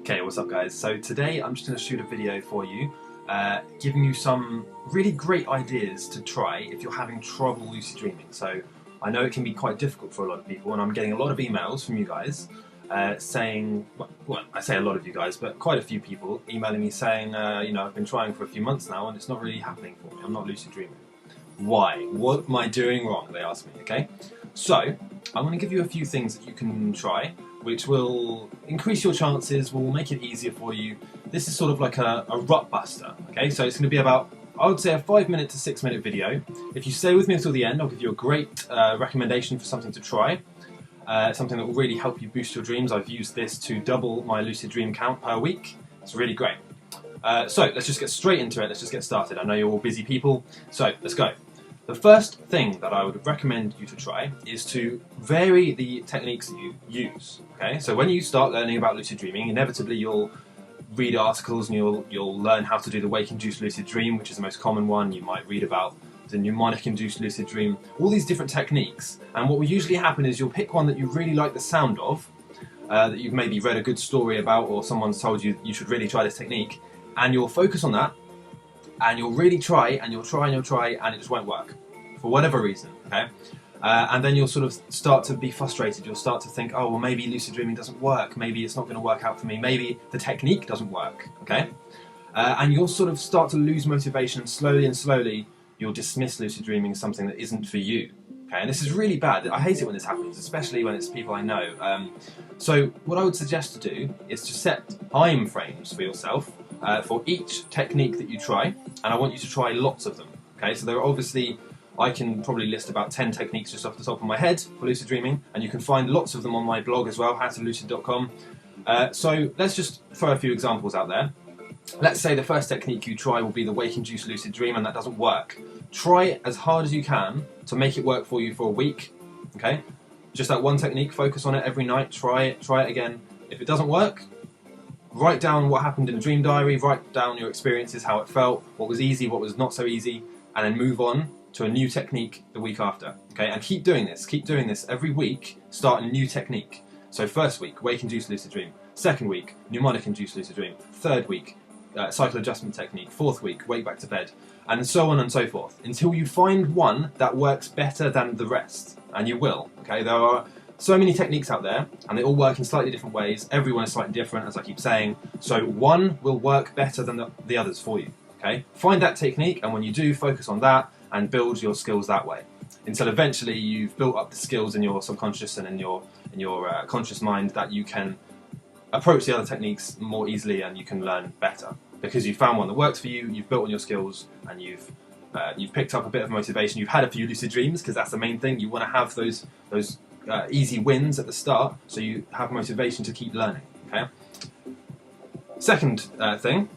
Okay, what's up guys? So today I'm just going to shoot a video for you giving you some really great ideas to try if you're having trouble lucid dreaming. So I know it can be quite difficult for a lot of people, and I'm getting a lot of emails from you guys saying, well, I say a lot of you guys, but quite a few people emailing me saying, you know, I've been trying for a few months now and it's not really happening for me. I'm not lucid dreaming. Why? What am I doing wrong? They ask me, okay? So I'm going to give you a few things that you can try which will increase your chances, will make it easier for you. This is sort of like a rut buster, okay? So it's going to be about, I would say, a 5-minute to 6-minute video. If you stay with me until the end, I'll give you a great recommendation for something to try, something that will really help you boost your dreams. I've used this to double my lucid dream count per week. It's really great. So let's just get straight into it. Let's just get started. I know you're all busy people, so let's go. The first thing that I would recommend you to try is to vary the techniques that you use. Okay, so when you start learning about lucid dreaming, inevitably you'll read articles and you'll learn how to do the wake-induced lucid dream, which is the most common one. You might read about the mnemonic-induced lucid dream, all these different techniques. And what will usually happen is you'll pick one that you really like the sound of, that you've maybe read a good story about, or someone's told you you should really try this technique, and you'll focus on that. And you'll really try, and you'll try, and you'll try, and it just won't work, for whatever reason, okay? And then you'll sort of start to be frustrated. You'll start to think, oh, well, maybe lucid dreaming doesn't work. Maybe it's not going to work out for me. Maybe the technique doesn't work, okay? And you'll sort of start to lose motivation, and slowly, you'll dismiss lucid dreaming as something that isn't for you, okay? And this is really bad. I hate it when this happens, especially when it's people I know. So what I would suggest to do is to set time frames for yourself for each technique that you try, and I want you to try lots of them. Okay, so there are obviously, I can probably list about 10 techniques just off the top of my head for lucid dreaming, and you can find lots of them on my blog as well, howtolucid.com. So let's just throw a few examples out there. Let's say the first technique you try will be the wake-induced lucid dream, and that doesn't work. Try as hard as you can to make it work for you for a week. Okay, just that one technique, focus on it every night, try it again. If it doesn't work, write down what happened in a dream diary, write down your experiences, how it felt, what was easy, what was not so easy, and then move on to a new technique the week after. Okay, and keep doing this every week. Start a new technique. So first week, wake-induced lucid dream. Second week, mnemonic-induced lucid dream. Third week, cycle adjustment technique. Fourth week, wake back to bed, and so on and so forth, until you find one that works better than the rest, and you will. Okay, there are so many techniques out there, and they all work in slightly different ways. Everyone is slightly different, as I keep saying. So one will work better than the others for you. Okay, find that technique, and when you do, focus on that and build your skills that way, until eventually you've built up the skills in your subconscious and in your conscious mind that you can approach the other techniques more easily and you can learn better because you found one that works for you. You've built on your skills, and you've picked up a bit of motivation. You've had a few lucid dreams, because that's the main thing. You want to have those easy wins at the start, so you have motivation to keep learning. Okay. Second thing,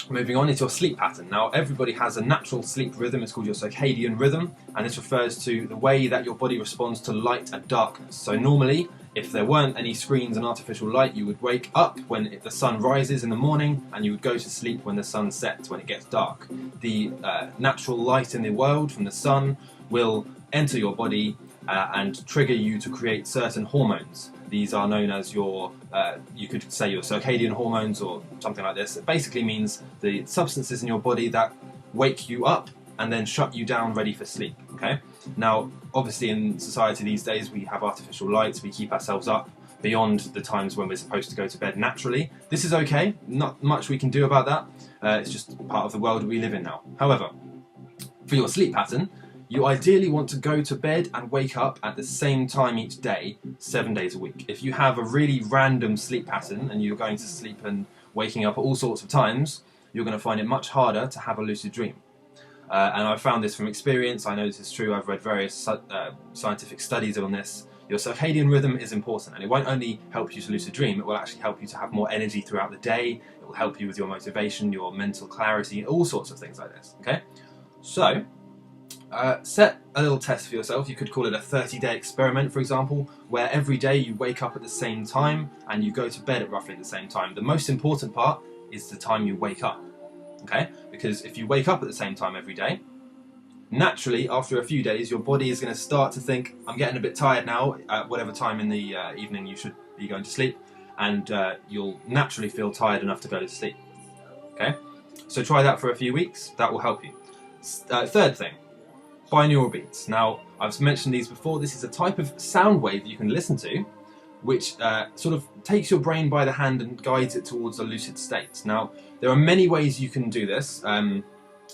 moving on, is your sleep pattern. Now, everybody has a natural sleep rhythm. It's called your circadian rhythm, and this refers to the way that your body responds to light and darkness. So normally, if there weren't any screens and artificial light, you would wake up when the sun rises in the morning, and you would go to sleep when the sun sets, when it gets dark. The natural light in the world from the sun will enter your body and trigger you to create certain hormones. These are known as your, you could say your circadian hormones or something like this. It basically means the substances in your body that wake you up and then shut you down ready for sleep, okay? Now, obviously in society these days we have artificial lights, we keep ourselves up beyond the times when we're supposed to go to bed naturally. This is okay, not much we can do about that. It's just part of the world we live in now. However, for your sleep pattern, you ideally want to go to bed and wake up at the same time each day, 7 days a week. If you have a really random sleep pattern and you're going to sleep and waking up at all sorts of times, you're going to find it much harder to have a lucid dream. And I've found this from experience. I know this is true. I've read various scientific studies on this. Your circadian rhythm is important, and it won't only help you to lucid dream, it will actually help you to have more energy throughout the day. It will help you with your motivation, your mental clarity, all sorts of things like this, okay? So, set a little test for yourself. You could call it a 30-day experiment, for example, where every day you wake up at the same time and you go to bed at roughly the same time. The most important part is the time you wake up, okay? Because if you wake up at the same time every day, naturally, after a few days, your body is going to start to think, I'm getting a bit tired now, at whatever time in the evening you should be going to sleep, and you'll naturally feel tired enough to go to sleep. Okay, so try that for a few weeks. That will help you. Third thing, binaural beats. Now, I've mentioned these before. This is a type of sound wave that you can listen to, which sort of takes your brain by the hand and guides it towards a lucid state. Now, there are many ways you can do this.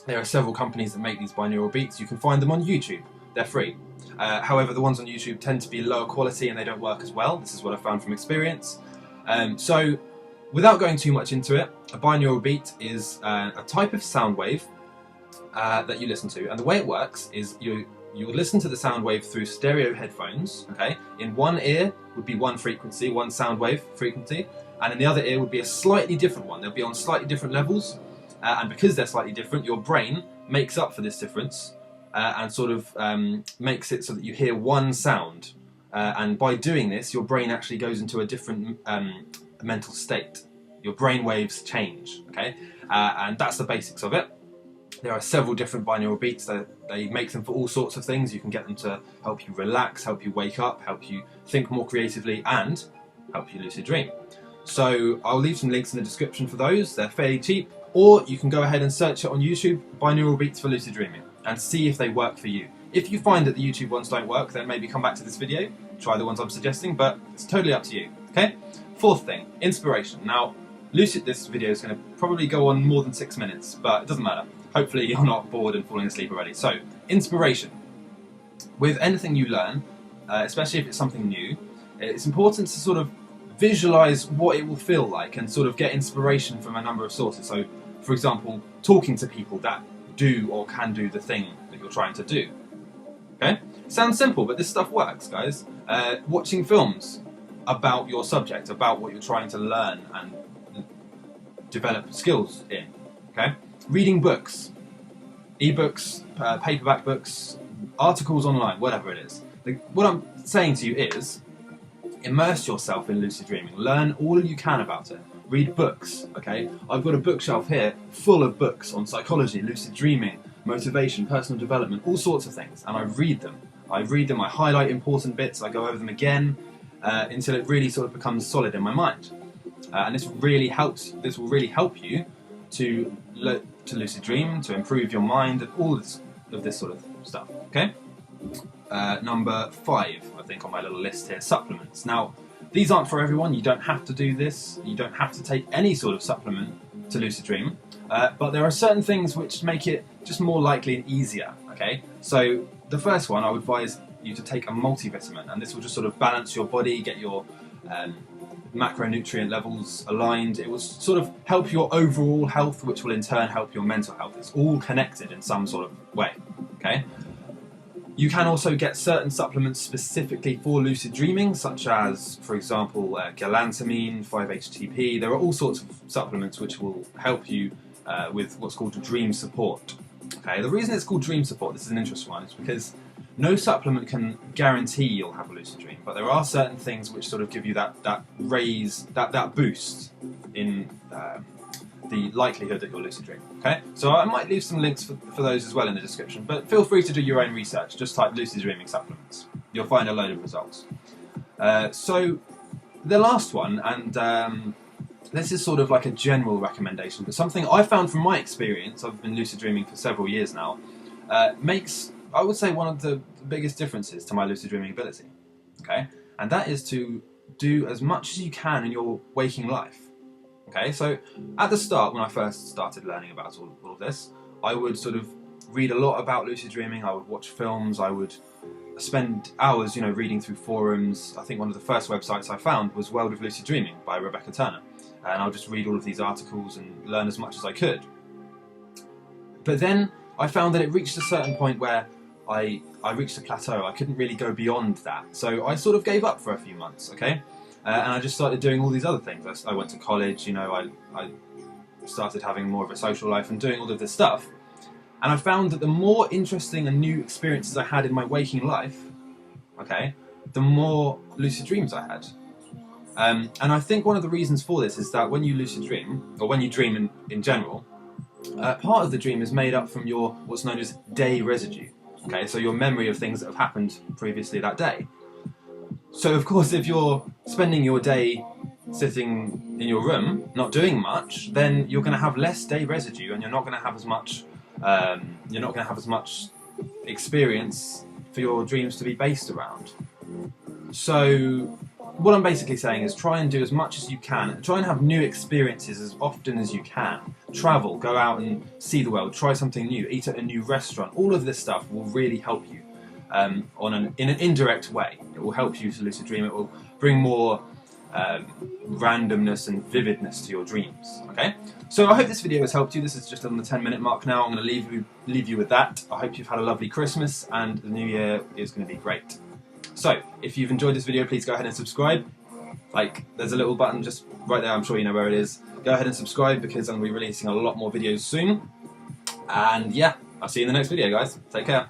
There are several companies that make these binaural beats. You can find them on YouTube. They're free. However, the ones on YouTube tend to be lower quality and they don't work as well. This is what I found from experience. So, without going too much into it, a binaural beat is a type of sound wave that you listen to. And the way it works is you listen to the sound wave through stereo headphones. Okay, in one ear would be one frequency, one sound wave frequency, and in the other ear would be a slightly different one. They'll be on slightly different levels. And because they're slightly different, your brain makes up for this difference and sort of makes it so that you hear one sound. And by doing this, your brain actually goes into a different mental state. Your brain waves change, okay? And that's the basics of it. There are several different binaural beats. They make them for all sorts of things. You can get them to help you relax, help you wake up, help you think more creatively, and help you lucid dream. So I'll leave some links in the description for those. They're fairly cheap. Or you can go ahead and search it on YouTube, binaural beats for lucid dreaming, and see if they work for you. If you find that the YouTube ones don't work, then maybe come back to this video, try the ones I'm suggesting, but it's totally up to you, okay? Fourth thing, inspiration. Now, this video is going to probably go on more than 6 minutes, but it doesn't matter. Hopefully you're not bored and falling asleep already. So, inspiration. With anything you learn, especially if it's something new, it's important to sort of visualize what it will feel like and sort of get inspiration from a number of sources. So, for example, talking to people that do or can do the thing that you're trying to do. Okay? Sounds simple, but this stuff works, guys. Watching films about your subject, about what you're trying to learn and develop skills in. Okay? Reading books, ebooks, paperback books, articles online, whatever it is. What I'm saying to you is, immerse yourself in lucid dreaming. Learn all you can about it. Read books, okay? I've got a bookshelf here full of books on psychology, lucid dreaming, motivation, personal development, all sorts of things, and I read them. I highlight important bits, I go over them again until it really sort of becomes solid in my mind. And this will really help you to lucid dream, to improve your mind, and all of this sort of stuff, okay? Number 5, I think, on my little list here, supplements. Now, these aren't for everyone. You don't have to do this. You don't have to take any sort of supplement to lucid dream. But there are certain things which make it just more likely and easier, okay? So the first one, I would advise you to take a multivitamin, and this will just sort of balance your body, get your macronutrient levels aligned. It will sort of help your overall health, which will in turn help your mental health. It's all connected in some sort of way, okay? You can also get certain supplements specifically for lucid dreaming, such as, for example, galantamine, 5-HTP. There are all sorts of supplements which will help you with what's called dream support. Okay, the reason it's called dream support, this is an interesting one, is because no supplement can guarantee you'll have a lucid dream, but there are certain things which sort of give you that boost in the likelihood that you'll lucid dream. Okay, so I might leave some links for those as well in the description, but feel free to do your own research. Just type lucid dreaming supplements. You'll find a load of results. So the last one, and this is sort of like a general recommendation, but something I found from my experience, I've been lucid dreaming for several years now, makes, I would say, one of the biggest differences to my lucid dreaming ability. Okay, and that is to do as much as you can in your waking life. Okay, so at the start, when I first started learning about all of this, I would sort of read a lot about lucid dreaming. I would watch films. I would spend hours, reading through forums. I think one of the first websites I found was World of Lucid Dreaming by Rebecca Turner, and I would just read all of these articles and learn as much as I could. But then I found that it reached a certain point where I reached a plateau. I couldn't really go beyond that, so I sort of gave up for a few months. Okay. And I just started doing all these other things. I went to college, I started having more of a social life and doing all of this stuff. And I found that the more interesting and new experiences I had in my waking life, okay, the more lucid dreams I had. And I think one of the reasons for this is that when you lucid dream, or when you dream in general, part of the dream is made up from your what's known as day residue. Okay, so your memory of things that have happened previously that day. So of course, if you're spending your day sitting in your room, not doing much, then you're going to have less day residue, and you're not going to have as much. You're not going to have as much experience for your dreams to be based around. So what I'm basically saying is try and do as much as you can. Try and have new experiences as often as you can. Travel, go out and see the world, try something new, eat at a new restaurant. All of this stuff will really help you in an indirect way. It will help you to lucid dream. It will bring more randomness and vividness to your dreams. Okay? So I hope this video has helped you. This is just on the 10-minute mark now. I'm going to leave you with that. I hope you've had a lovely Christmas and the new year is going to be great. So, if you've enjoyed this video, please go ahead and subscribe. There's a little button just right there, I'm sure you know where it is. Go ahead and subscribe because I'm going to be releasing a lot more videos soon. And yeah, I'll see you in the next video, guys. Take care.